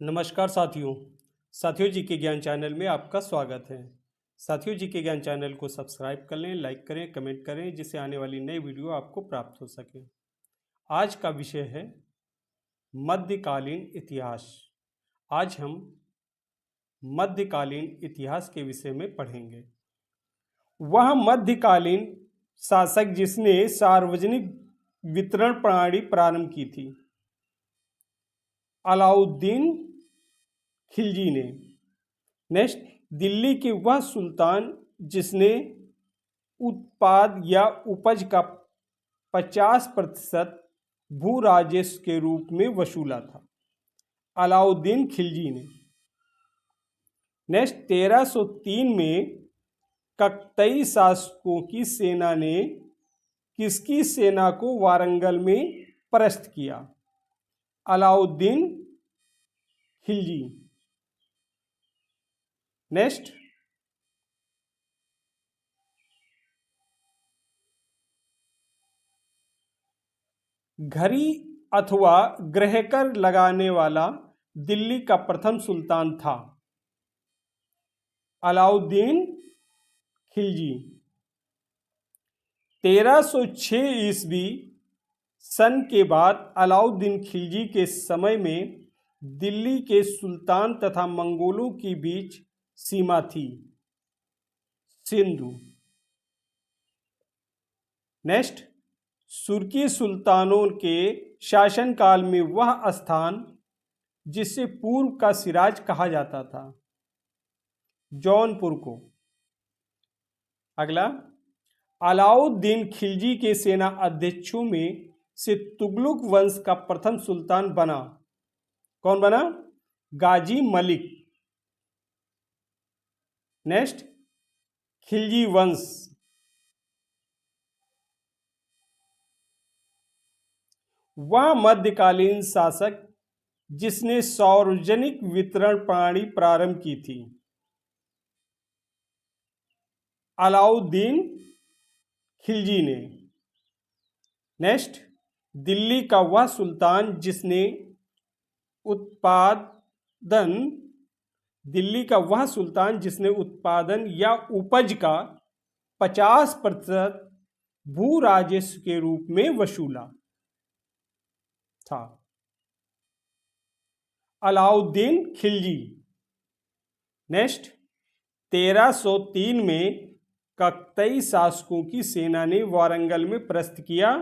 नमस्कार साथियों। साथियों जी के ज्ञान चैनल में आपका स्वागत है। साथियों जी के ज्ञान चैनल को सब्सक्राइब कर लें, लाइक करें, कमेंट करें, जिससे आने वाली नई वीडियो आपको प्राप्त हो सके। आज का विषय है मध्यकालीन इतिहास। आज हम मध्यकालीन इतिहास के विषय में पढ़ेंगे। वह मध्यकालीन शासक जिसने सार्वजनिक वितरण प्रणाली प्रारंभ की थी। अलाउद्दीन खिलजी ने। नेक्स्ट, दिल्ली के वह सुल्तान जिसने उत्पाद या उपज का 50% भू राजस्व के रूप में वसूला था। अलाउद्दीन खिलजी ने। नेक्स्ट, 1303 में ककतई शासकों की सेना ने किसकी सेना को वारंगल में परास्त किया? अलाउद्दीन खिलजी। नेक्स्ट, घड़ी अथवा ग्रहकर लगाने वाला दिल्ली का प्रथम सुल्तान था। अलाउद्दीन खिलजी। 1306 ईस्वी सन के बाद अलाउद्दीन खिलजी के समय में दिल्ली के सुल्तान तथा मंगोलों के बीच सीमा थी सिंधु। नेक्स्ट, सुर्की सुल्तानों के शासनकाल में वह स्थान जिसे पूर्व का सिराज कहा जाता था, जौनपुर को। अगला, अलाउद्दीन खिलजी के सेना अध्यक्षों में से तुगलक वंश का प्रथम सुल्तान बना। कौन बना? गाजी मलिक। नेक्स्ट, खिलजी वंश। वह मध्यकालीन शासक जिसने सार्वजनिक वितरण प्रणाली प्रारंभ की थी। अलाउद्दीन खिलजी ने। नेक्स्ट, दिल्ली का वह सुल्तान जिसने उत्पादन या उपज का 50% भू राजस्व के रूप में वसूला था। अलाउद्दीन खिलजी। नेक्स्ट, 1303 में ककतई शासकों की सेना ने वारंगल में परास्त किया।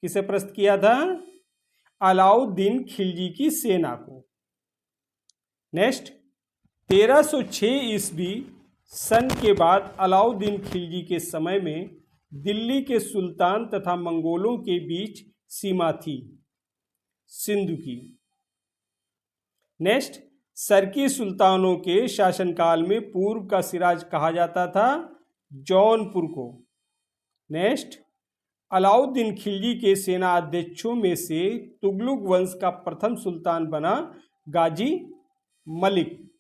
किसे परास्त किया था? अलाउद्दीन खिलजी की सेना को। नेक्स्ट, 1306 ईस्वी सन के बाद अलाउद्दीन खिलजी के समय में दिल्ली के सुल्तान तथा मंगोलों के बीच सीमा थी सिंधु की। नेक्स्ट, सरकी सुल्तानों के शासनकाल में पूर्व का सिराज कहा जाता था जौनपुर को। नेक्स्ट, अलाउद्दीन खिलजी के सेना अध्यक्षों में से तुगलक वंश का प्रथम सुल्तान बना गाजी मलिक।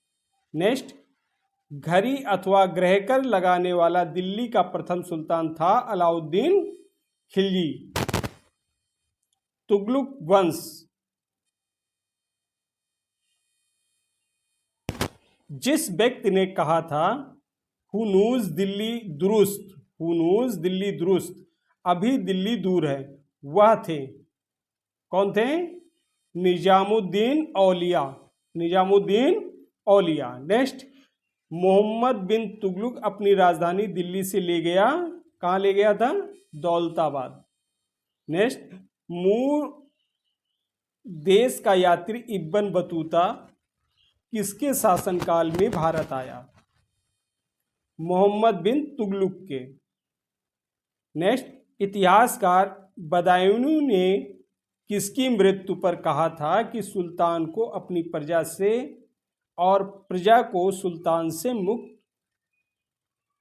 नेक्स्ट, घड़ी अथवा ग्रहकर लगाने वाला दिल्ली का प्रथम सुल्तान था अलाउद्दीन खिलजी। तुगलक वंश। जिस व्यक्ति ने कहा था हुनूज दिल्ली दुरुस्त, अभी दिल्ली दूर है, वह थे। कौन थे? निजामुद्दीन औलिया। नेक्स्ट, मोहम्मद बिन तुगलक अपनी राजधानी दिल्ली से ले गया। कहाँ ले गया था? दौलताबाद। नेक्स्ट, मूल देश का यात्री इब्न बतूता किसके शासनकाल में भारत आया? मोहम्मद बिन तुगलक के। नेक्स्ट, इतिहासकार बदायूनी ने किसकी मृत्यु पर कहा था कि सुल्तान को अपनी प्रजा से और प्रजा को सुल्तान से मुक्त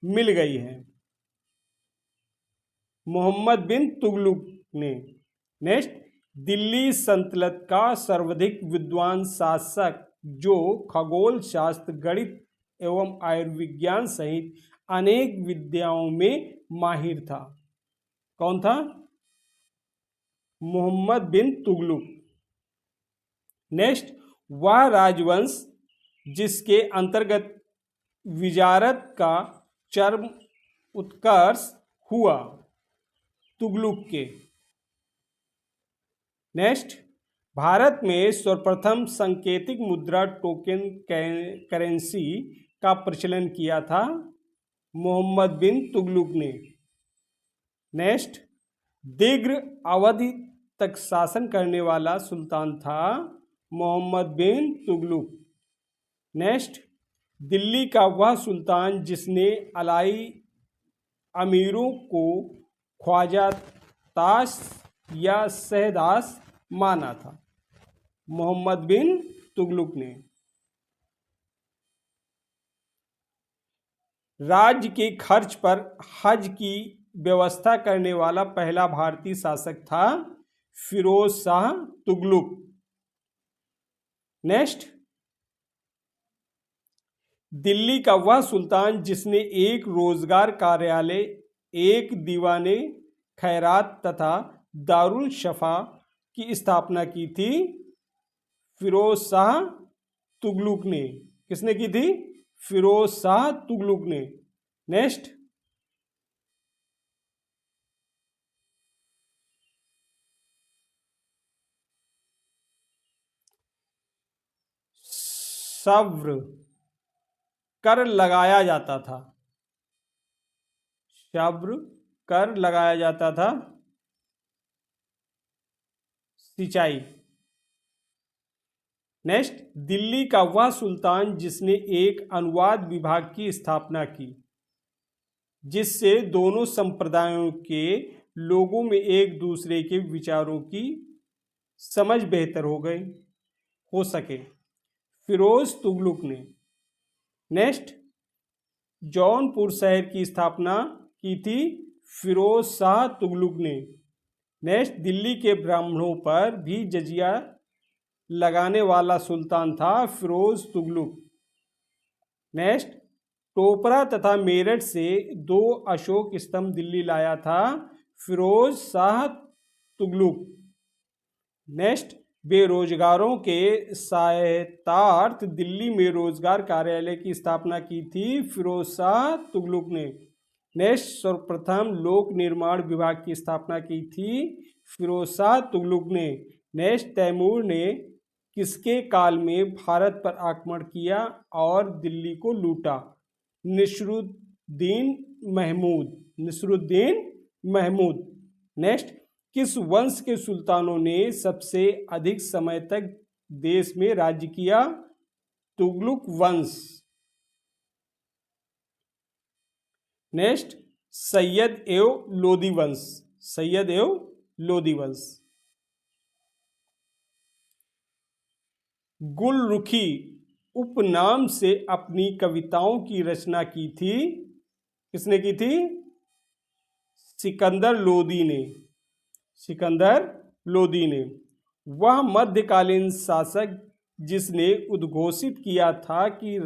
मिल गई है? मोहम्मद बिन तुगलक ने। नेक्स्ट, दिल्ली सल्तनत का सर्वाधिक विद्वान शासक जो खगोल शास्त्र, गणित एवं आयुर्विज्ञान सहित अनेक विद्याओं में माहिर था। कौन था? मोहम्मद बिन तुगलक। नेक्स्ट, वह राजवंश जिसके अंतर्गत विजारत का चरम उत्कर्ष हुआ, तुगलक के। नेक्स्ट, भारत में सर्वप्रथम सांकेतिक मुद्रा टोकन करेंसी का प्रचलन किया था मोहम्मद बिन तुगलक ने। नेक्स्ट, दीर्घ अवधि तक शासन करने वाला सुल्तान था मोहम्मद बिन तुगलक। नेक्स्ट, दिल्ली का वह सुल्तान जिसने अलाई अमीरों को ख्वाजा ताश या शहदास माना था, मोहम्मद बिन तुगलक ने। राज्य के खर्च पर हज की व्यवस्था करने वाला पहला भारतीय शासक था फिरोज शाह तुगलक। नेक्स्ट, दिल्ली का वह सुल्तान जिसने एक रोजगार कार्यालय, एक दीवाने खैरात तथा दारुल शफा की स्थापना की थी, फिरोज शाह तुगलक ने। किसने की थी? फिरोज शाह तुगलक ने। नेक्स्ट, सव्र कर लगाया जाता था, सव्र कर लगाया जाता था सिंचाई। नेक्स्ट, दिल्ली का वह सुल्तान जिसने एक अनुवाद विभाग की स्थापना की, जिससे दोनों संप्रदायों के लोगों में एक दूसरे के विचारों की समझ बेहतर हो सके, फिरोज तुगलक ने। नेक्स्ट, जौनपुर शहर की स्थापना की थी फिरोज शाह तुगलक ने। नेक्स्ट, दिल्ली के ब्राह्मणों पर भी जजिया लगाने वाला सुल्तान था फिरोज तुगलक। नेक्स्ट, टोपरा तथा मेरठ से 2 अशोक स्तंभ दिल्ली लाया था फिरोज शाह तुगलक। नेक्स्ट, बेरोजगारों के सहायतार्थ दिल्ली में रोजगार कार्यालय की स्थापना की थी फिरोज शाह तुगलक ने। नेक्स्ट, सर्वप्रथम लोक निर्माण विभाग की स्थापना की थी फिरोज शाह तुगलक ने। नेक्स्ट, तैमूर ने किसके काल में भारत पर आक्रमण किया और दिल्ली को लूटा? नसीरुद्दीन महमूद, नसीरुद्दीन महमूद। नेक्स्ट, किस वंश के सुल्तानों ने सबसे अधिक समय तक देश में राज्य किया? तुगलक वंश। नेक्स्ट, सैयद एवं लोदी वंश, सैयद एवं लोदी वंश। गुलरुखी उपनाम से अपनी कविताओं की रचना की थी, किसने की थी? सिकंदर लोदी ने, सिकंदर लोदी ने। वह मध्यकालीन शासक जिसने उद्घोषित किया था कि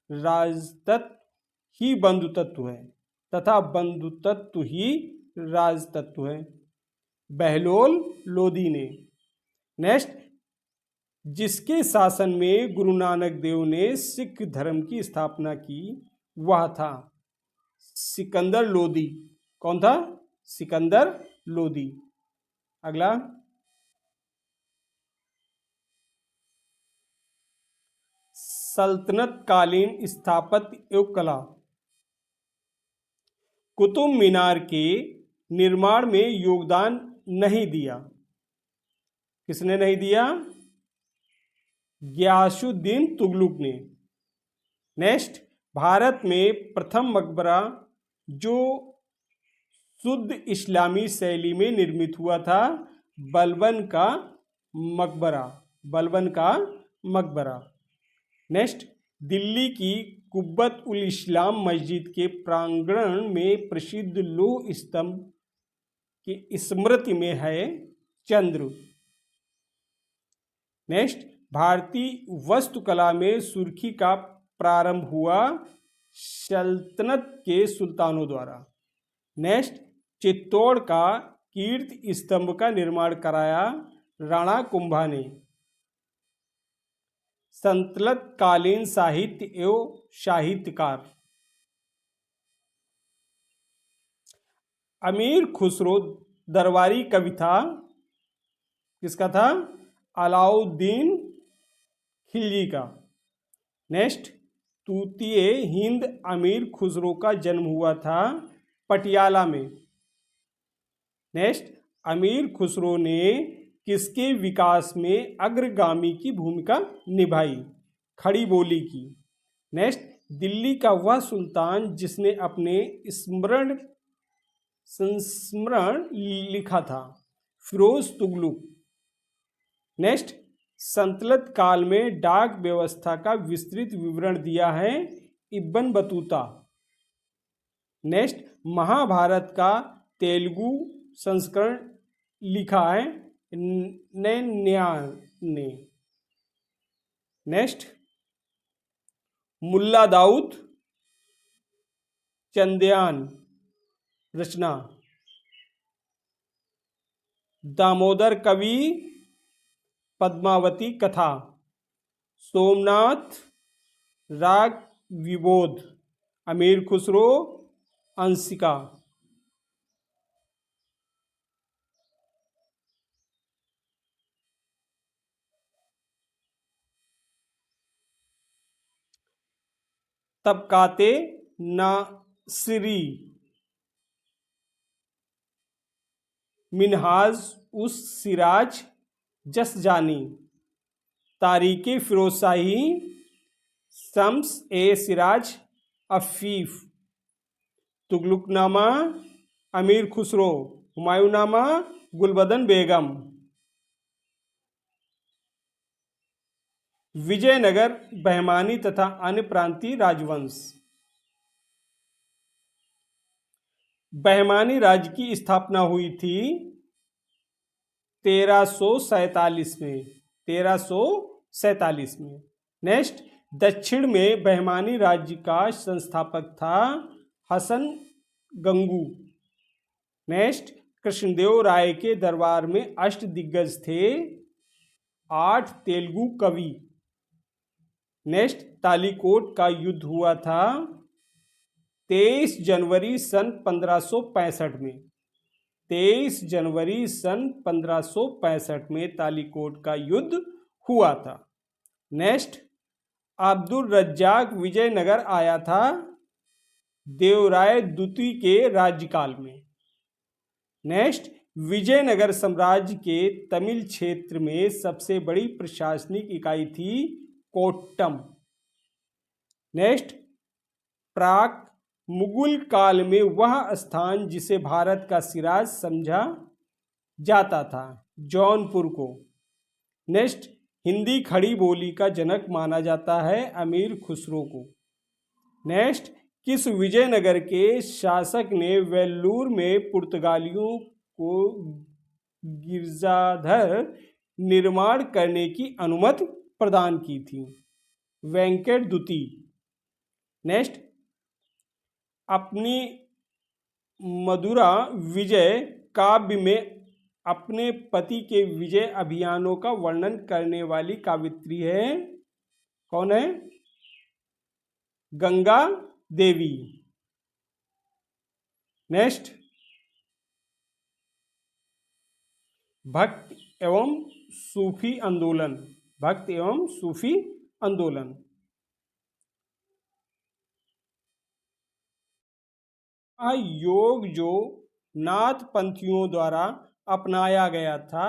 राजतत्व ही बंधुतत्व है तथा बंधुतत्व ही राजतत्व है, बहलोल लोदी ने। नेक्स्ट, जिसके शासन में गुरु नानक देव ने सिख धर्म की स्थापना की, वह था सिकंदर लोदी। कौन था? सिकंदर लोदी। अगला, सल्तनत कालीन स्थापत्य एवं कला। कुतुब मीनार के निर्माण में योगदान नहीं दिया, किसने नहीं दिया? गियासुद्दीन तुगलक ने। नेक्स्ट, भारत में प्रथम मकबरा जो शुद्ध इस्लामी शैली में निर्मित हुआ था, बलबन का मकबरा, बलबन का मकबरा। नेक्स्ट, दिल्ली की कुब्बत उल इस्लाम मस्जिद के प्रांगण में प्रसिद्ध लौह स्तंभ की स्मृति में है चंद्र। नेक्स्ट, भारतीय वास्तुकला में सुर्खी का प्रारंभ हुआ सल्तनत के सुल्तानों द्वारा। नेक्स्ट, चित्तौड़ का कीर्ति स्तंभ का निर्माण कराया राणा कुंभा ने। संतलत कालीन साहित्य एवं साहित्यकार। अमीर खुसरो दरबारी कवि था, किसका था? अलाउद्दीन खिलजी का। नेक्स्ट, तूतीय हिंद अमीर खुसरो का जन्म हुआ था पटियाला में। नेक्स्ट, अमीर खुसरो ने किसके विकास में अग्रगामी की भूमिका निभाई? खड़ी बोली की। नेक्स्ट, दिल्ली का वह सुल्तान जिसने अपने संस्मरण लिखा था? फिरोज तुगलक। नेक्स्ट, संतलत काल में डाक व्यवस्था का विस्तृत विवरण दिया है इब्न बतूता। नेक्स्ट, महाभारत का तेलुगु संस्करण लिखा है नैन्या ने। नेक्स्ट, मुल्ला दाऊद चंद्यान रचना। दामोदर कवि पद्मावती कथा। सोमनाथ राग विबोध। अमीर खुसरो अंशिका। तबकाते नासिरी। मिनहाज उस सिराज जसजानी। तारीके फिरोजशाही शम्स ए सिराज अफीफ। तुगलकनामा अमीर खुसरो। हुमायूंनामा गुलबदन बेगम। विजयनगर बहमानी तथा अन्य प्रांतीय राजवंश। बहमानी राज्य की स्थापना हुई थी 1347 में। 1347 में। नेक्स्ट, दक्षिण में बहमानी राज्य का संस्थापक था हसन गंगू। नेक्स्ट, कृष्णदेव राय के दरबार में अष्टदिग्गज थे 8 तेलुगु कवि। नेक्स्ट, तालीकोट का युद्ध हुआ था 23 जनवरी सन 1565 में। 23 जनवरी सन 1565 में तालीकोट का युद्ध हुआ था। नेक्स्ट, अब्दुल रज्जाक विजयनगर आया था देवराय द्वितीय के राज्यकाल में। नेक्स्ट, विजयनगर साम्राज्य के तमिल क्षेत्र में सबसे बड़ी प्रशासनिक इकाई थी कोट्टम। नेक्स्ट, प्राक मुगल काल में वह स्थान जिसे भारत का सिराज समझा जाता था जौनपुर को। नेक्स्ट, हिंदी खड़ी बोली का जनक माना जाता है अमीर खुसरो को। नेक्स्ट, किस विजयनगर के शासक ने वेल्लूर में पुर्तगालियों को गिरजाघर निर्माण करने की अनुमति प्रदान की थी? वेंकट द्वितीय। नेक्स्ट, अपनी मधुरा विजय काव्य में अपने पति के विजय अभियानों का वर्णन करने वाली कावित्री है, कौन है? गंगा देवी। नेक्स्ट, भक्त एवं सूफी आंदोलन। भक्त एवं सूफी आंदोलन। योग जो नाथ पंथियों द्वारा अपनाया गया था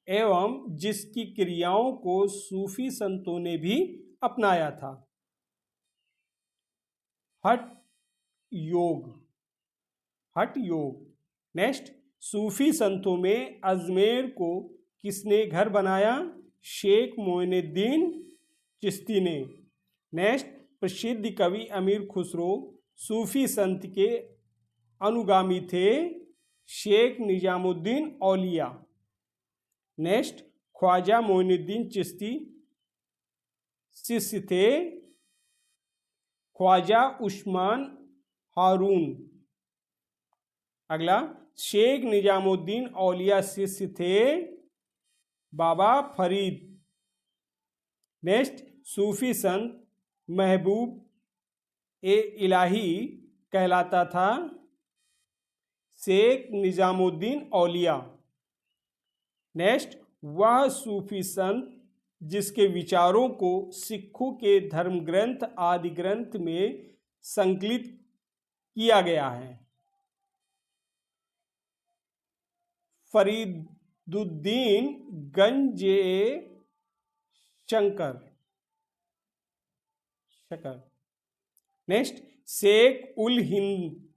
एवं जिसकी क्रियाओं को सूफी संतों ने भी अपनाया था। हठ योग। हठ योग। नेक्स्ट, सूफी संतों में अजमेर को किसने घर बनाया? शेख मोइनुद्दीन चिश्ती ने। नेक्स्ट, प्रसिद्ध कवि अमीर खुसरो सूफी संत के अनुगामी थे शेख निजामुद्दीन औलिया। नेक्स्ट, ख्वाजा मोइनुद्दीन चिश्ती शिष्य थे ख्वाजा उस्मान हारून। अगला, शेख निजामुद्दीन औलिया शिष्य थे बाबा फरीद। नेक्स्ट, सूफी संत महबूब ए इलाही कहलाता था। शेख निजामुद्दीन औलिया। नेक्स्ट, वह सूफी संत जिसके विचारों को सिखों के धर्म ग्रंथ आदि ग्रंथ में संकलित किया गया है। फरीदुद्दीन गंजे शंकर। नेक्स्ट, शेख उल हिंद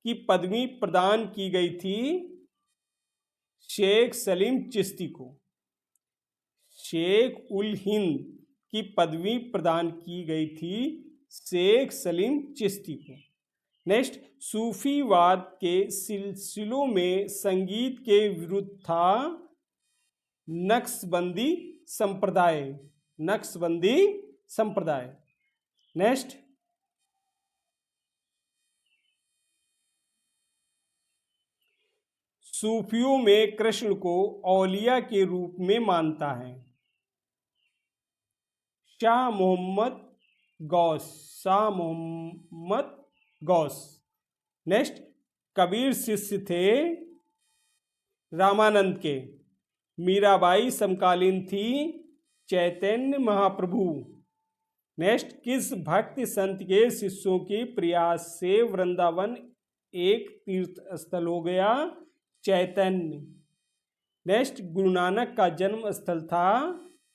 की पदवी प्रदान की गई थी शेख सलीम चिश्ती को। शेख उल हिंद की पदवी प्रदान की गई थी शेख सलीम चिश्ती को। नेक्स्ट, सूफीवाद के सिलसिलों में संगीत के विरुद्ध था नक्शबंदी संप्रदाय। नक्शबंदी संप्रदाय। नेक्स्ट, सूफियों में कृष्ण को औलिया के रूप में मानता है शाह मोहम्मद गौस। शाह मोहम्मद गौस। नेक्स्ट, कबीर शिष्य थे रामानंद के। मीराबाई समकालीन थी चैतन्य महाप्रभु। नेक्स्ट, किस भक्त संत के शिष्यों के प्रयास से वृंदावन एक तीर्थ स्थल हो गया? चैतन्य। नेक्स्ट, गुरु नानक का जन्म स्थल था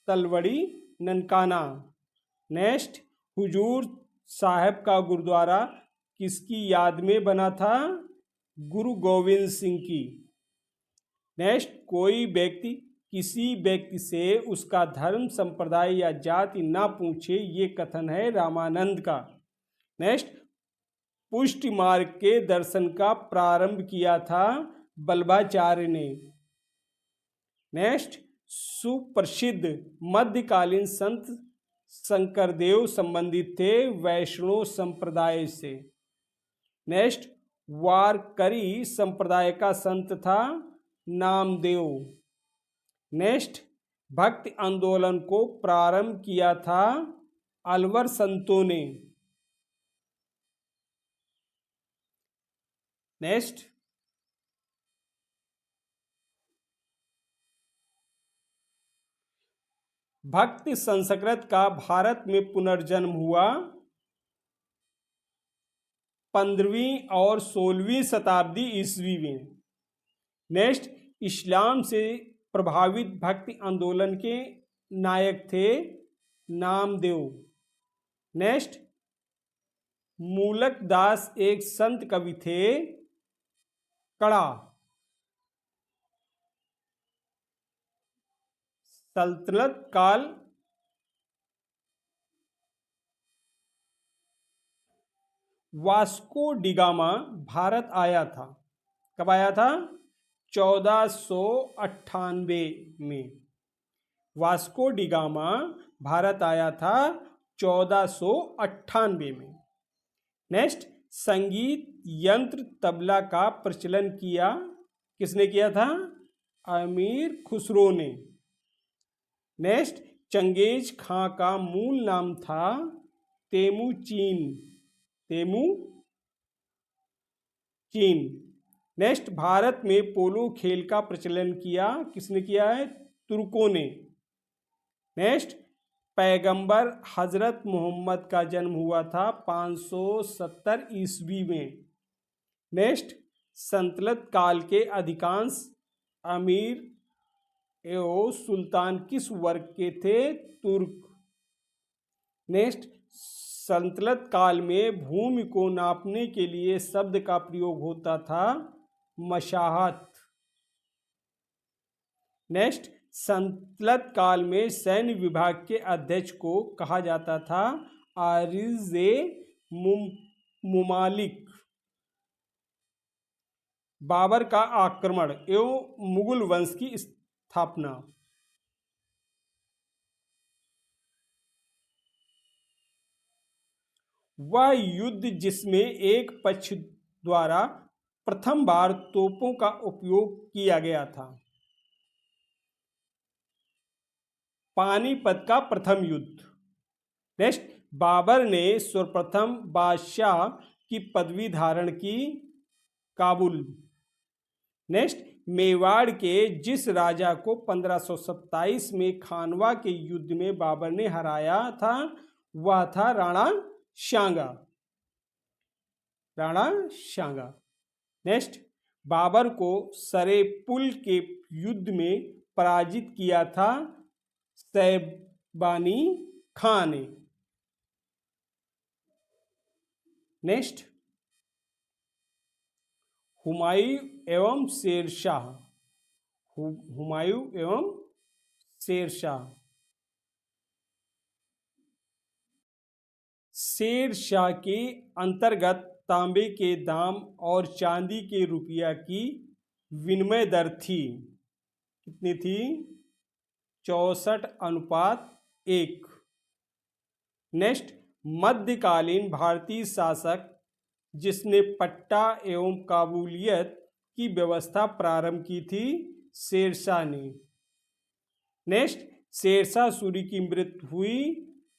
तलवड़ी ननकाना। नेक्स्ट, हुजूर साहब का गुरुद्वारा किसकी याद में बना था? गुरु गोविंद सिंह की। नेक्स्ट, कोई व्यक्ति किसी व्यक्ति से उसका धर्म संप्रदाय या जाति ना पूछे, ये कथन है रामानंद का। नेक्स्ट, पुष्टि मार्ग के दर्शन का प्रारंभ किया था बल्लभाचार्य ने। नेक्स्ट, सुप्रसिद्ध मध्यकालीन संत शंकरदेव संबंधित थे वैष्णव संप्रदाय से। नेक्स्ट, वारकरी संप्रदाय का संत था नामदेव। नेक्स्ट, भक्ति आंदोलन को प्रारंभ किया था अलवर संतों ने। नेक्स्ट, भक्ति संस्कृत का भारत में पुनर्जन्म हुआ 15वीं और 16वीं शताब्दी ईस्वी में। नेक्स्ट, इस्लाम से प्रभावित भक्ति आंदोलन के नायक थे नामदेव। नेक्स्ट, मूलक दास एक संत कवि थे कड़ा। सल्तनत काल वास्को डिगामा भारत आया था। कब आया था? 1498 में वास्को डिगामा भारत आया था 1498 में। नेक्स्ट, संगीत यंत्र तबला का प्रचलन किया किसने किया था? अमीर खुसरो ने। नेक्स्ट, चंगेज खां का मूल नाम था तेमुचीन। तेमुचीन। नेक्स्ट, भारत में पोलो खेल का प्रचलन किया किसने किया है? तुर्कों ने। नेक्स्ट, पैगंबर हजरत मोहम्मद का जन्म हुआ था 570 ईस्वी में। नेक्स्ट, सल्तनत काल के अधिकांश अमीर एवं सुल्तान किस वर्ग के थे? तुर्क। नेक्स्ट, सल्तनत काल में भूमि को नापने के लिए शब्द का प्रयोग होता था मशाहत। नेक्स्ट, सल्तनत काल में सैन्य विभाग के अध्यक्ष को कहा जाता था आरिज़े मुमालिक। बाबर का आक्रमण एवं मुगल वंश की स्थापना। वह युद्ध जिसमें एक पक्ष द्वारा प्रथम बार तोपों का उपयोग किया गया था। पानीपत का प्रथम युद्ध। नेक्स्ट, बाबर ने सर्वप्रथम बादशाह की पदवी धारण की, काबुल। नेक्स्ट, मेवाड़ के जिस राजा को 1527 में खानवा के युद्ध में बाबर ने हराया था वह था राणा सांगा, राणा सांगा। नेक्स्ट, बाबर को सरेपुल के युद्ध में पराजित किया था सैबानी खां ने। नेक्स्ट, हुमायूं एवं शेरशाह, हुमायूं एवं शेरशाह। शेरशाह के अंतर्गत तांबे के दाम और चांदी के रुपया की विनिमय दर थी, कितनी थी? 64:1। नेक्स्ट, मध्यकालीन भारतीय शासक जिसने पट्टा एवं काबूलियत की व्यवस्था प्रारंभ की थी, शेरशाह ने। नेक्स्ट, शेरशाह सूरी की मृत्यु हुई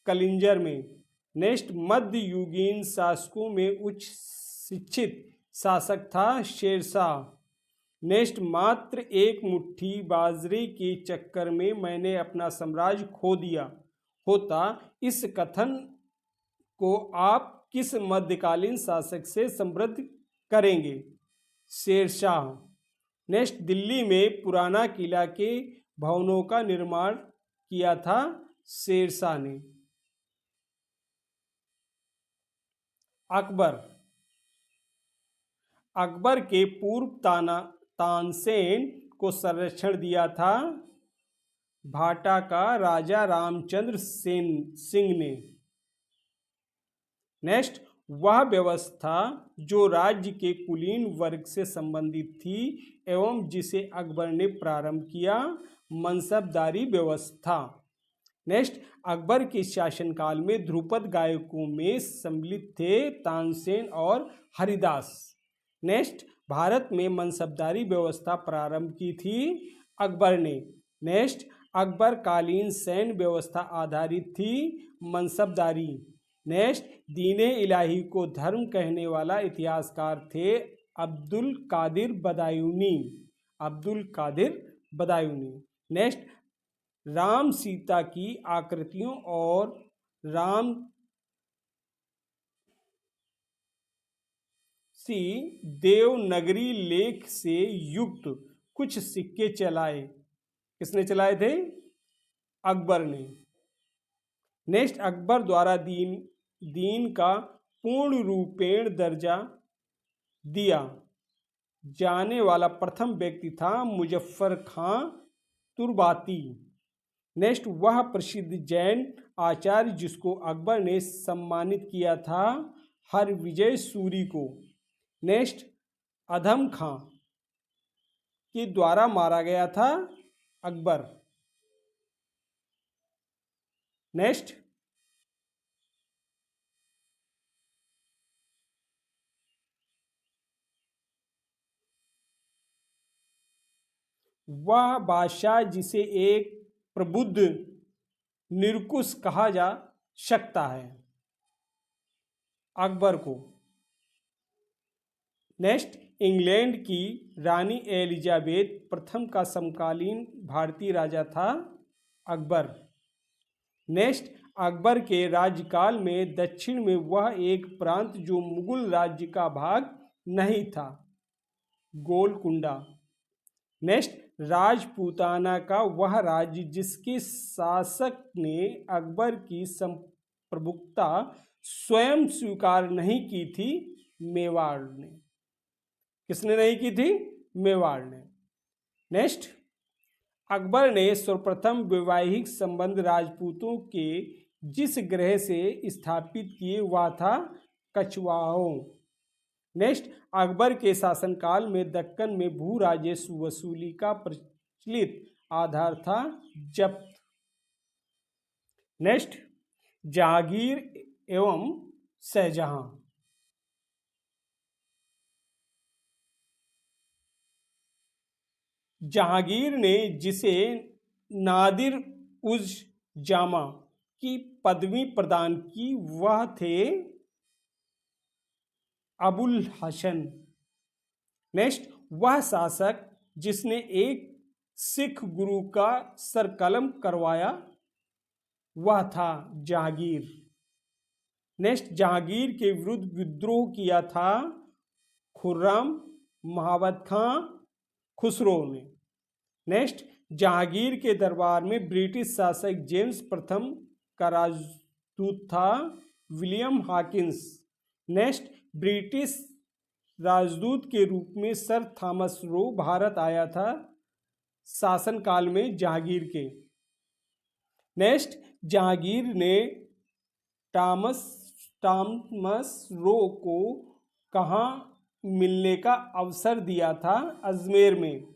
कलिंजर में। नेक्स्ट, मध्ययुगीन शासकों में उच्च शिक्षित शासक था शेरशाह। नेक्स्ट, मात्र एक मुट्ठी बाजरे के चक्कर में मैंने अपना साम्राज्य खो दिया होता, इस कथन को आप किस मध्यकालीन शासक से संबद्ध करेंगे? शेरशाह। नेक्स्ट, दिल्ली में पुराना किला के भवनों का निर्माण किया था शेरशाह ने। अकबर। अकबर के पूर्व तानसेन को संरक्षण दिया था भाटा का राजा रामचंद्र सिंह ने। नेक्स्ट, वह व्यवस्था जो राज्य के कुलीन वर्ग से संबंधित थी एवं जिसे अकबर ने प्रारंभ किया, मनसबदारी व्यवस्था। नेक्स्ट, अकबर के शासनकाल में ध्रुपद गायकों में सम्मिलित थे तानसेन और हरिदास। नेक्स्ट, भारत में मनसबदारी व्यवस्था प्रारंभ की थी अकबर ने। नेक्स्ट, अकबर कालीन सैन्य व्यवस्था आधारित थी मनसबदारी। नेक्स्ट, दीने इलाही को धर्म कहने वाला इतिहासकार थे अब्दुल कादिर बदायूनी, अब्दुल कादिर बदायूनी। नेक्स्ट, राम सीता की आकृतियों और राम सी देवनागरी लेख से युक्त कुछ सिक्के चलाए, किसने चलाए थे? अकबर ने। नेक्स्ट, अकबर द्वारा दीन का पूर्ण रूपेण दर्जा दिया जाने वाला प्रथम व्यक्ति था मुजफ्फर खां तुर्बाती। नेक्स्ट, वह प्रसिद्ध जैन आचार्य जिसको अकबर ने सम्मानित किया था हरविजय सूरी को। नेक्स्ट, अधम खां के द्वारा मारा गया था अकबर। नेक्स्ट, वह बादशाह जिसे एक प्रबुद्ध निरकुश कहा जा सकता है, अकबर को। नेक्स्ट, इंग्लैंड की रानी एलिजाबेथ प्रथम का समकालीन भारतीय राजा था अकबर। नेक्स्ट, अकबर के राज्यकाल में दक्षिण में वह एक प्रांत जो मुगल राज्य का भाग नहीं था, गोलकुंडा। नेक्स्ट, राजपूताना का वह राज्य जिसके शासक ने अकबर की संप्रभुता स्वयं स्वीकार नहीं की थी, मेवाड़ ने। किसने नहीं की थी? मेवाड़ ने। नेक्स्ट, अकबर ने सर्वप्रथम वैवाहिक संबंध राजपूतों के जिस ग्रह से स्थापित किए वह था कछवाहों। नेक्स्ट, अकबर के शासनकाल में दक्कन में भू राजस्व वसूली का प्रचलित आधार था जब्त। नेक्स्ट, जहांगीर एवं शाहजहां। जहांगीर ने जिसे नादिर उज जामा की पदवी प्रदान की वह थे अबुल हसन। नेक्स्ट, वह शासक जिसने एक सिख गुरु का सरकलम करवाया वह था जहांगीर। नेक्स्ट, जहांगीर के विरुद्ध विद्रोह किया था खुर्रम, महाबत खां, खुसरो ने। नेक्स्ट, जहांगीर के दरबार में ब्रिटिश शासक जेम्स प्रथम का राजदूत था विलियम हॉकिंस। नेक्स्ट, ब्रिटिश राजदूत के रूप में सर थॉमस रो भारत आया था शासनकाल में जहांगीर के। नेक्स्ट, जहांगीर ने टॉमस रो को कहाँ मिलने का अवसर दिया था? अजमेर में।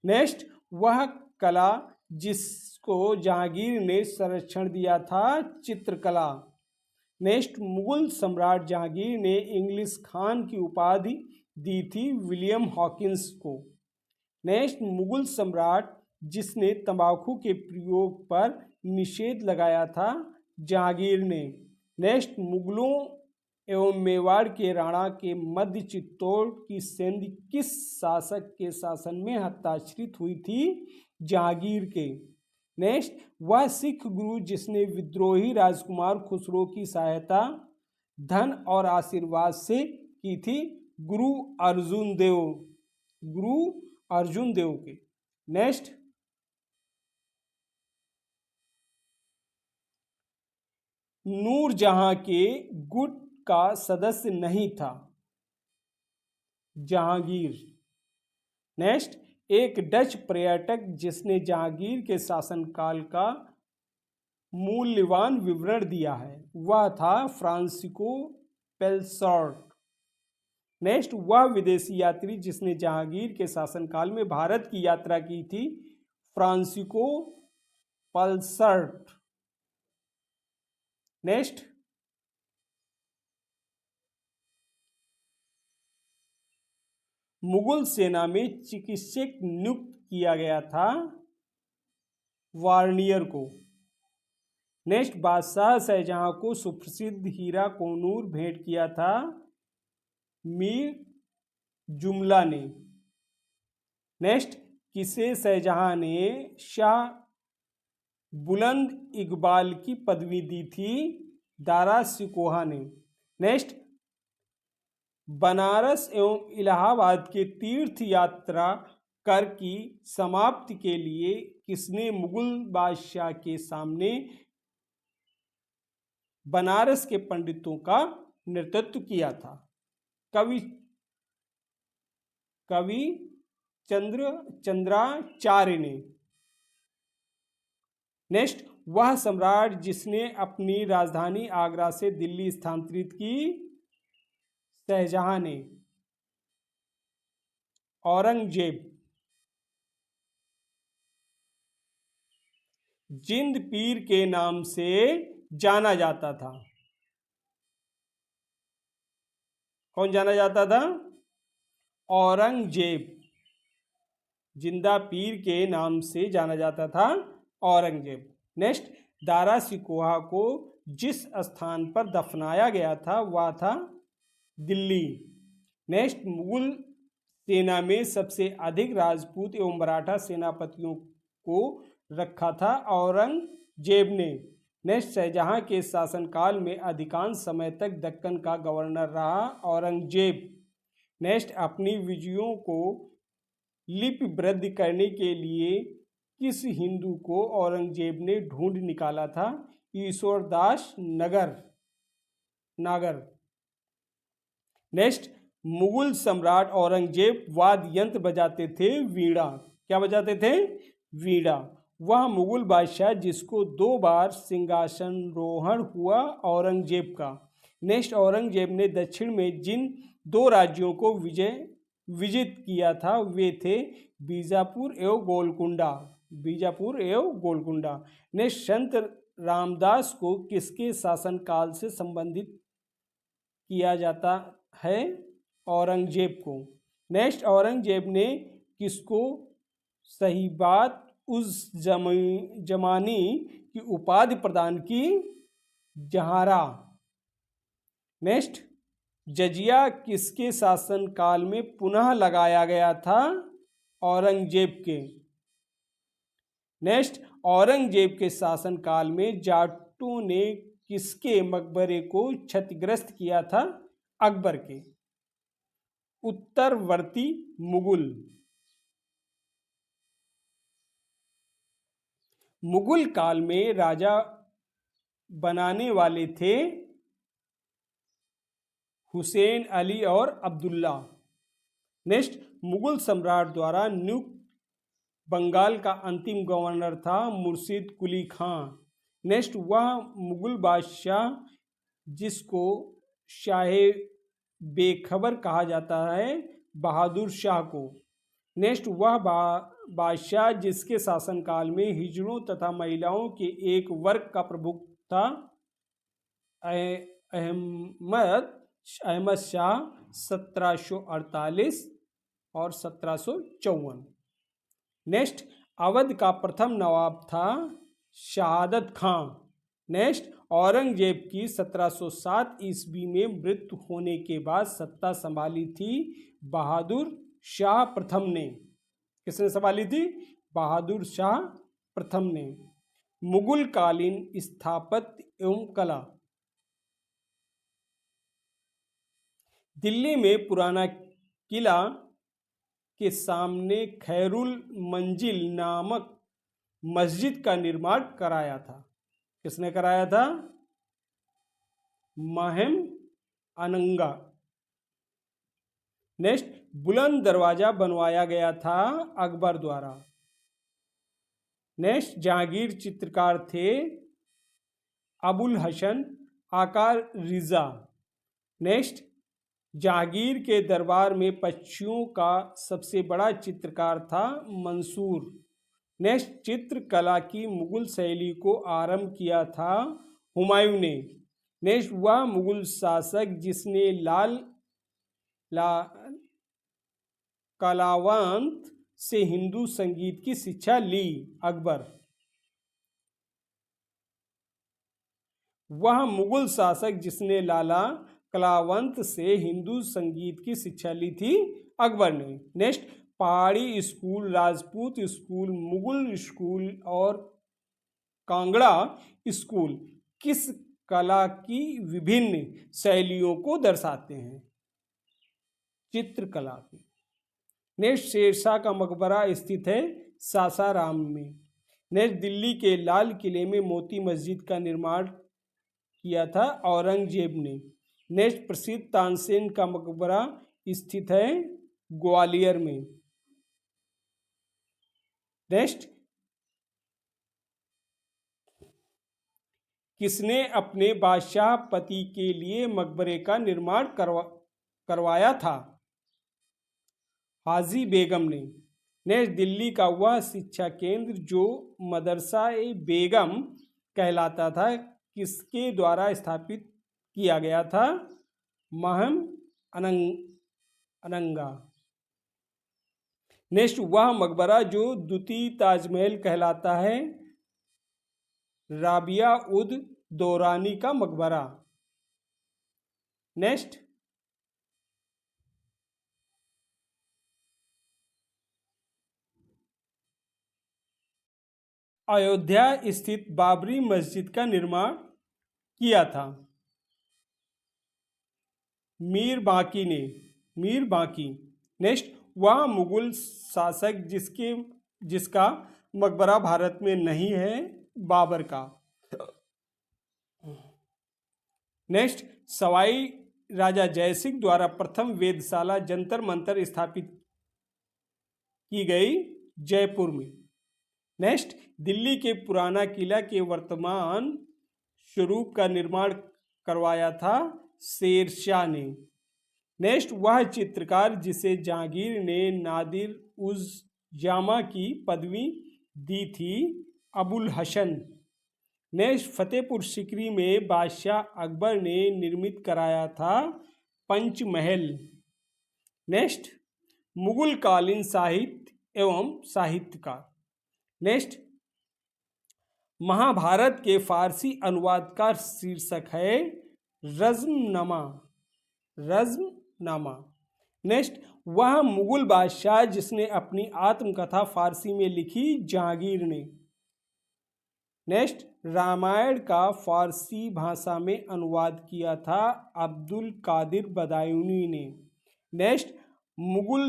नेक्स्ट, वह कला जिसको जहांगीर ने संरक्षण दिया था चित्रकला। नेक्स्ट, मुगल सम्राट जहांगीर ने इंग्लिश खान की उपाधि दी थी विलियम हॉकिंस को। नेक्स्ट, मुगल सम्राट जिसने तंबाकू के प्रयोग पर निषेध लगाया था जहांगीर ने। नेक्स्ट, मुगलों एवं मेवाड़ के राणा के मध्य चित्तौड़ की संधि किस शासक के शासन में हस्ताक्षरित हुई थी? जहांगीर के। नेक्स्ट, वह सिख गुरु जिसने विद्रोही राजकुमार खुसरो की सहायता धन और आशीर्वाद से की थी? गुरु अर्जुन देव के। नेक्स्ट, नूरजहां के गुट का सदस्य नहीं था जहांगीर। नेक्स्ट, एक डच पर्यटक जिसने जहांगीर के शासनकाल का मूल्यवान विवरण दिया है वह था फ्रांसिस्को पेल्सॉर्ट। नेक्स्ट, वह विदेशी यात्री जिसने जहांगीर के शासनकाल में भारत की यात्रा की थी फ्रांसिस्को पेल्सॉर्ट। नेक्स्ट, मुगल सेना में चिकित्सक नियुक्त किया गया था वार्नियर को। नेक्स्ट, बादशाह शाहजहां को सुप्रसिद्ध हीरा कोनूर भेंट किया था मीर जुमला ने। नेक्स्ट, किसे शाहजहां ने शाह बुलंद इकबाल की पदवी दी थी? दारा सिकोहा ने। नेक्स्ट, बनारस एवं इलाहाबाद के तीर्थ यात्रा कर की समाप्ति के लिए किसने मुगल बादशाह के सामने बनारस के पंडितों का नेतृत्व किया था? कवि चंद्राचार्य ने। नेक्स्ट, वह सम्राट जिसने अपनी राजधानी आगरा से दिल्ली स्थानांतरित की? शाहजहां ने। औरंगजेब। जिंद पीर के नाम से जाना जाता था। कौन जाना जाता था? औरंगजेब। जिंदा पीर के नाम से जाना जाता था औरंगजेब। नेक्स्ट, दारा सिकोहा को जिस स्थान पर दफनाया गया था वह था दिल्ली। नेक्स्ट, मुगल सेना में सबसे अधिक राजपूत एवं मराठा सेनापतियों को रखा था औरंगजेब ने। नेक्स्ट, शाहजहां के शासनकाल में अधिकांश समय तक दक्कन का गवर्नर रहा औरंगजेब। नेक्स्ट, अपनी विजयों को लिपिबद्ध करने के लिए किस हिंदू को औरंगजेब ने ढूंढ निकाला था? ईश्वरदास नागर। नेक्स्ट, मुगल सम्राट औरंगजेब वाद्य यंत्र बजाते थे वीणा। क्या बजाते थे? वीणा। वह मुगल बादशाह जिसको 2 बार सिंहासनारोहण हुआ औरंगजेब का। नेक्स्ट, औरंगजेब ने दक्षिण में जिन 2 राज्यों को विजित किया था वे थे बीजापुर एवं गोलकुंडा। नेक्स्ट, संत रामदास को किसके शासनकाल से संबंधित किया जाता है? औरंगजेब को। नेक्स्ट, औरंगजेब ने किसको सही बात उस जमानी की उपाधि प्रदान की, जहारा। नेक्स्ट, जजिया किसके शासनकाल में पुनः लगाया गया था? औरंगजेब के। नेक्स्ट, औरंगजेब के शासनकाल में जाटों ने किसके मकबरे को क्षतिग्रस्त किया था? अकबर के। उत्तरवर्ती मुगल। मुगल काल में राजा बनाने वाले थे हुसैन, अली और अब्दुल्ला। नेक्स्ट, मुगल सम्राट द्वारा नियुक्त बंगाल का अंतिम गवर्नर था मुर्शिद कुली खां। नेक्स्ट, वह मुगल बादशाह जिसको शाहे बेखबर कहा जाता है, बहादुर शाह को। नेक्स्ट, वह बादशाह जिसके शासनकाल में हिजड़ों तथा महिलाओं के एक वर्ग का प्रभुत्व था, अहमद शाह 1748 और 1754। नेक्स्ट, अवध का प्रथम नवाब था शहादत खां। नेक्स्ट, औरंगजेब की 1707 ईस्वी में मृत्यु होने के बाद सत्ता संभाली थी बहादुर शाह प्रथम ने। किसने संभाली थी? बहादुर शाह प्रथम ने। मुगल कालीन स्थापत्य एवं कला। दिल्ली में पुराना किला के सामने खैरुल मंजिल नामक मस्जिद का निर्माण कराया था। किसने कराया था? महम अनंगा। नेक्स्ट, बुलंद दरवाजा बनवाया गया था अकबर द्वारा। नेक्स्ट, जहांगीर चित्रकार थे अबुल हसन आकार रिजा। नेक्स्ट, जहांगीर के दरबार में पक्षियों का सबसे बड़ा चित्रकार था मंसूर। नेक्स्ट, चित्रकला की मुगल शैली को आरंभ किया था हुमायूं ने। नेक्स्ट, वह मुगल शासक जिसने कलावंत से हिंदू संगीत की शिक्षा ली, अकबर। वह मुगल शासक जिसने लाला कलावंत से हिंदू संगीत की शिक्षा ली थी, अकबर ने। नेक्स्ट, पहाड़ी school, Rajput school, Mughal school और कांगड़ा स्कूल किस कला की विभिन्न शैलियों को दर्शाते हैं? चित्रकला की। नेक्स्ट, शेरशाह का मकबरा स्थित है सासाराम में। नेक्स्ट, दिल्ली के लाल किले में मोती मस्जिद का निर्माण किया था औरंगजेब ने। नेक्स्ट, प्रसिद्ध तानसेन का मकबरा स्थित है ग्वालियर में। नेक्स्ट, किसने अपने बादशाह पति के लिए मकबरे का निर्माण करवाया था? हाजी बेगम ने। नेक्स्ट, दिल्ली का वह शिक्षा केंद्र जो मदरसा ए बेगम कहलाता था किसके द्वारा स्थापित किया गया था? महम अनंगा। नेक्स्ट, वह मकबरा जो द्वितीय ताजमहल कहलाता है, राबिया उद दौरानी का मकबरा। नेक्स्ट, अयोध्या स्थित बाबरी मस्जिद का निर्माण किया था मीर बाकी ने। मीर बाकी। नेक्स्ट, वह मुगल शासक जिसका मकबरा भारत में नहीं है, बाबर का। नेक्स्ट, सवाई राजा जयसिंह द्वारा प्रथम वेधशाला जंतर मंतर स्थापित की गई जयपुर में। नेक्स्ट, दिल्ली के पुराना किला के वर्तमान स्वरूप का निर्माण करवाया था शेरशाह ने। नेक्स्ट, वह चित्रकार जिसे जहांगीर ने नादिर उज जामा की पदवी दी थी, अबुल हसन। नेक्स्ट, फतेहपुर सिकरी में बादशाह अकबर ने निर्मित कराया था पंचमहल। नेक्स्ट, मुगल कालीन साहित्य एवं साहित्यकार। नेक्स्ट, महाभारत के फारसी अनुवाद का शीर्षक है रज़्मनामा। रज़्मनामा। नेक्स्ट, वह मुगल बादशाह जिसने अपनी आत्मकथा फारसी में लिखी, जहांगीर ने। नेक्स्ट, रामायण का फारसी भाषा में अनुवाद किया था अब्दुल कादिर बदायूनी ने। नेक्स्ट, मुगल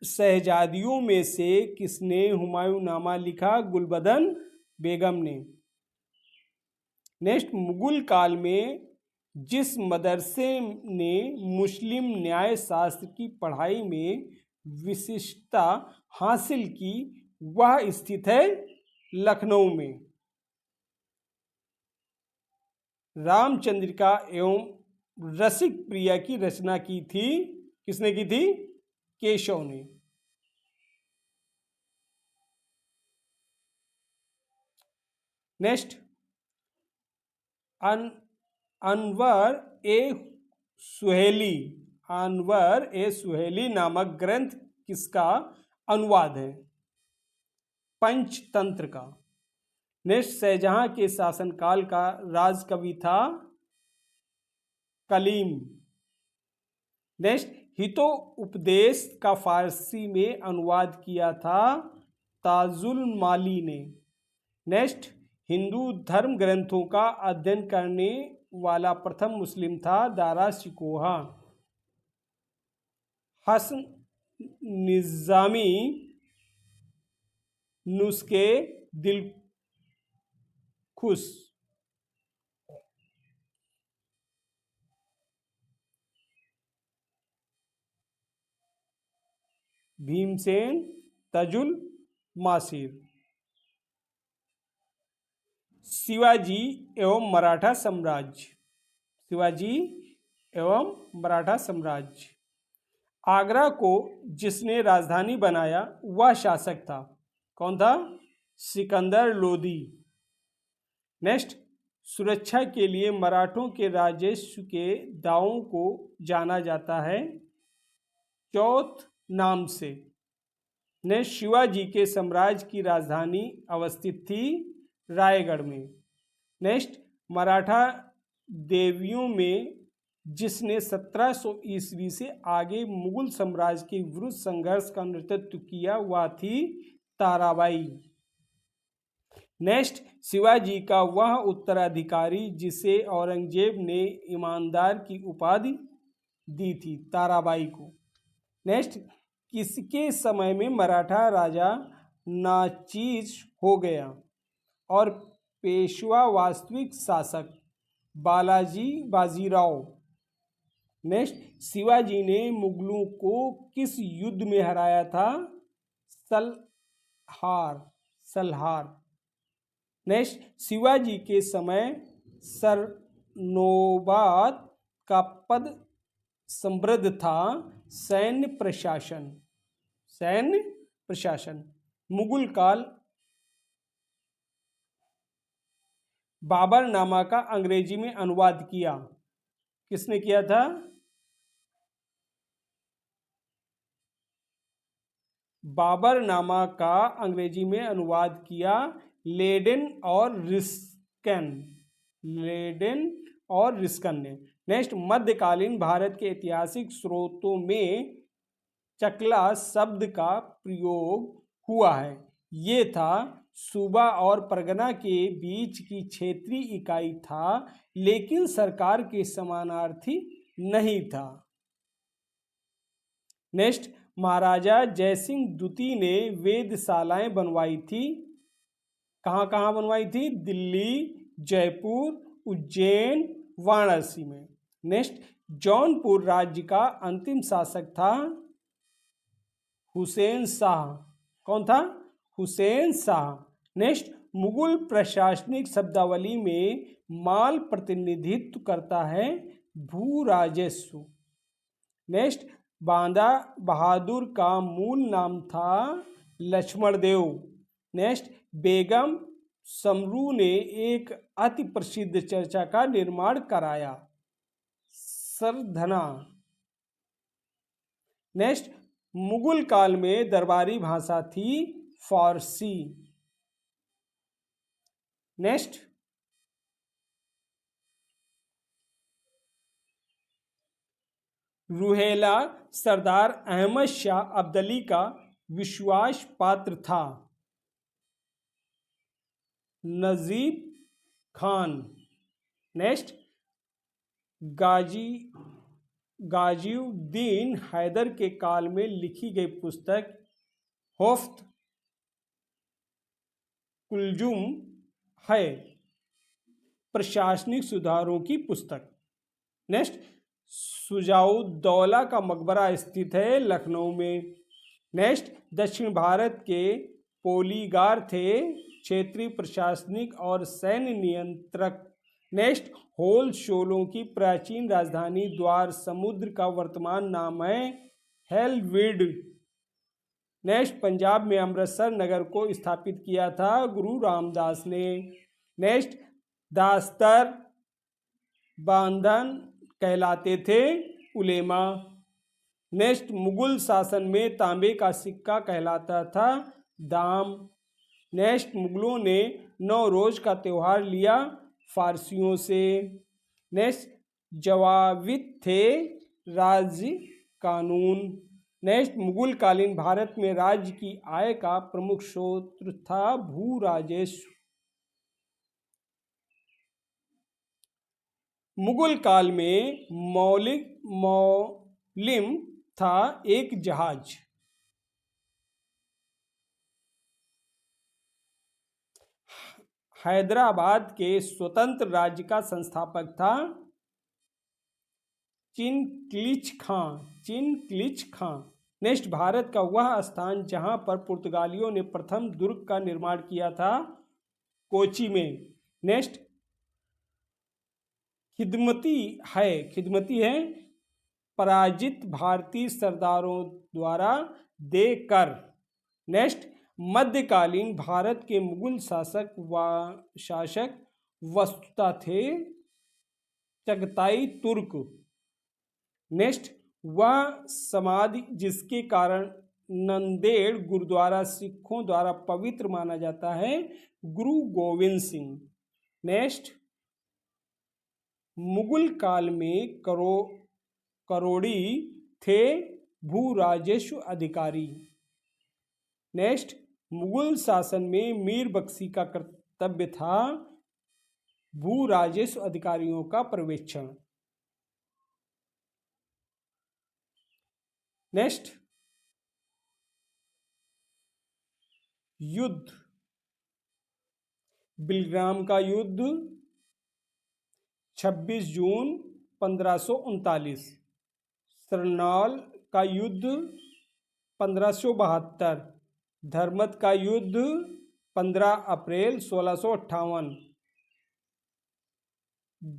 शहजादियों में से किसने हुमायूंनामा लिखा? गुलबदन बेगम ने। नेक्स्ट, मुगल काल में जिस मदरसे ने मुस्लिम न्याय शास्त्र की पढ़ाई में विशिष्टता हासिल की, वह स्थित है लखनऊ में। रामचंद्रिका एवं रसिक प्रिया की रचना की थी, किसने की थी? केशव ने। नेक्स्ट, अनवर ए सुहेली नामक ग्रंथ किसका अनुवाद है? पंचतंत्र का। नेक्स्ट, शाहजहां के शासनकाल का राजकवि था कलीम। नेक्स्ट, हितोपदेश का फारसी में अनुवाद किया था ताजुल माली ने। नेक्स्ट, हिंदू धर्म ग्रंथों का अध्ययन करने वाला प्रथम मुस्लिम था दारा शिकोहा। हसन निज़ामी नुस्खे दिलखुश। भीमसेन तजुल मासिर। शिवाजी एवं मराठा साम्राज्य। शिवाजी एवं मराठा साम्राज्य। आगरा को जिसने राजधानी बनाया वह शासक था, कौन था? सिकंदर लोदी। नेक्स्ट, सुरक्षा के लिए मराठों के राजस्व के दावों को जाना जाता है चौथ नाम से। नेक्स्ट, शिवाजी के साम्राज्य की राजधानी अवस्थित थी रायगढ़ में। नेक्स्ट, मराठा देवियों में जिसने 1700 ईस्वी से आगे मुगल साम्राज्य के विरुद्ध संघर्ष का नेतृत्व किया वह थी ताराबाई। नेक्स्ट, शिवाजी का वह उत्तराधिकारी जिसे औरंगजेब ने ईमानदार की उपाधि दी थी, ताराबाई को। नेक्स्ट, किसके समय में मराठा राजा नाचीज हो गया और पेशवा वास्तविक शासक? बालाजी बाजीराव। नेक्स्ट, शिवाजी ने मुगलों को किस युद्ध में हराया था? सलहार। नेक्स्ट, शिवाजी के समय सरनोबत का पद समृद्ध था सैन्य प्रशासन। मुगल काल बाबरनामा का अंग्रेजी में अनुवाद किया, किसने किया था? बाबरनामा का अंग्रेजी में अनुवाद किया लेडेन और रिस्कन ने। नेक्स्ट, मध्यकालीन भारत के ऐतिहासिक स्रोतों में चकला शब्द का प्रयोग हुआ है। ये था सूबा और परगना के बीच की क्षेत्रीय इकाई था, लेकिन सरकार के समानार्थी नहीं था। नेक्स्ट, महाराजा जयसिंह द्वितीय ने वेधशालाएं बनवाई थी, कहाँ कहाँ बनवाई थी? दिल्ली, जयपुर, उज्जैन, वाराणसी में। नेक्स्ट, जौनपुर राज्य का अंतिम शासक था हुसैन शाह, कौन था? हुसैन शाह। नेक्स्ट, मुगल प्रशासनिक शब्दावली में माल प्रतिनिधित्व करता है भू राजस्व। नेक्स्ट, बांदा बहादुर का मूल नाम था लक्ष्मण देव। नेक्स्ट, बेगम समरू ने एक अति प्रसिद्ध चर्चा का निर्माण कराया, सरधना। नेक्स्ट, मुगल काल में दरबारी भाषा थी फारसी। नेक्स्ट, रूहेला सरदार अहमद शाह अब्दाली का विश्वास पात्र था। नजीब खान। नेक्स्ट, गाजिउद्दीन हैदर के काल में लिखी गई पुस्तक होफ्त कुलजुम है, प्रशासनिक सुधारों की पुस्तक। नेक्स्ट, सुजाउद्दौला का मकबरा स्थित है लखनऊ में। नेक्स्ट, दक्षिण भारत के पोलीगार थे, क्षेत्रीय प्रशासनिक और सैन्य नियंत्रक। नेक्स्ट, होलशोलों की प्राचीन राजधानी द्वार समुद्र का वर्तमान नाम है हेलविड। नेक्स्ट, पंजाब में अमृतसर नगर को स्थापित किया था गुरु रामदास ने। नेक्स्ट, दास्तर बांधन कहलाते थे उलेमा। नेक्स्ट, मुगल शासन में तांबे का सिक्का कहलाता था दाम। नेक्स्ट, मुगलों ने नौरोज का त्यौहार लिया फारसियों से। नेक्स्ट, जवाबित थे राज्य कानून। नेक्स्ट, मुगल कालीन भारत में राज्य की आय का प्रमुख स्रोत था भू राजस्व। मुगल काल में मौलिम था एक जहाज। हैदराबाद के स्वतंत्र राज्य का संस्थापक था चिनक्लिच खां। नेक्स्ट, भारत का वह स्थान जहां पर पुर्तगालियों ने प्रथम दुर्ग का निर्माण किया था कोची में। नेक्स्ट, खिदमती है पराजित भारतीय सरदारों द्वारा देकर। नेक्स्ट, मध्यकालीन भारत के मुगल शासक वस्तुतः थे चगताई तुर्क। नेक्स्ट, वह समाधि जिसके कारण नंदेड़ गुरुद्वारा सिखों द्वारा पवित्र माना जाता है गुरु गोविंद सिंह। नेक्स्ट, मुगल काल में करोड़ी थे भू राजस्व अधिकारी। नेक्स्ट, मुगल शासन में मीर बख्शी का कर्तव्य था भू राजस्व अधिकारियों का पर्यवेक्षण। नेक्स्ट, युद्ध। बिलग्राम का युद्ध 26 जून 1539। सरनाल का युद्ध 1572। धर्मत का युद्ध 15 अप्रैल 1658।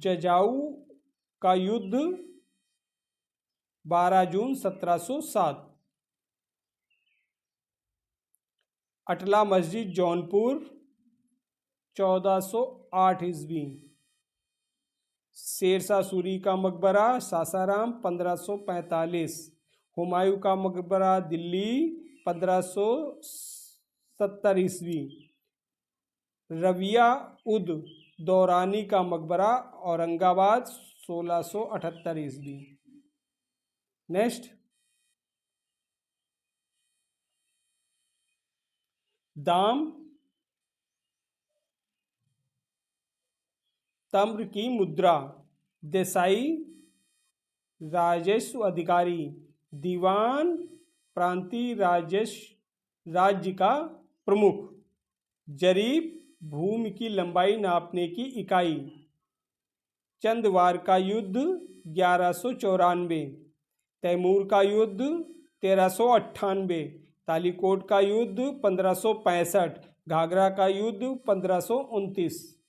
जजाऊ का युद्ध 12 जून 1707। अटला मस्जिद जौनपुर 1408 ईस्वी। शेरशाह सूरी का मकबरा सासाराम 1545। हुमायूं का मकबरा दिल्ली 1570 ईस्वी। रबिया उद दौरानी का मकबरा औरंगाबाद 1678 ईस्वी। नेक्स्ट, दाम तम्र की मुद्रा। देसाई राजस्व अधिकारी। दीवान प्रांतीय राज्य का प्रमुख। जरीब भूमि की लंबाई नापने की इकाई। चंदवार का युद्ध 1194। तैमूर का युद्ध 1398। तालीकोट का युद्ध 1565। घाघरा का युद्ध 1529।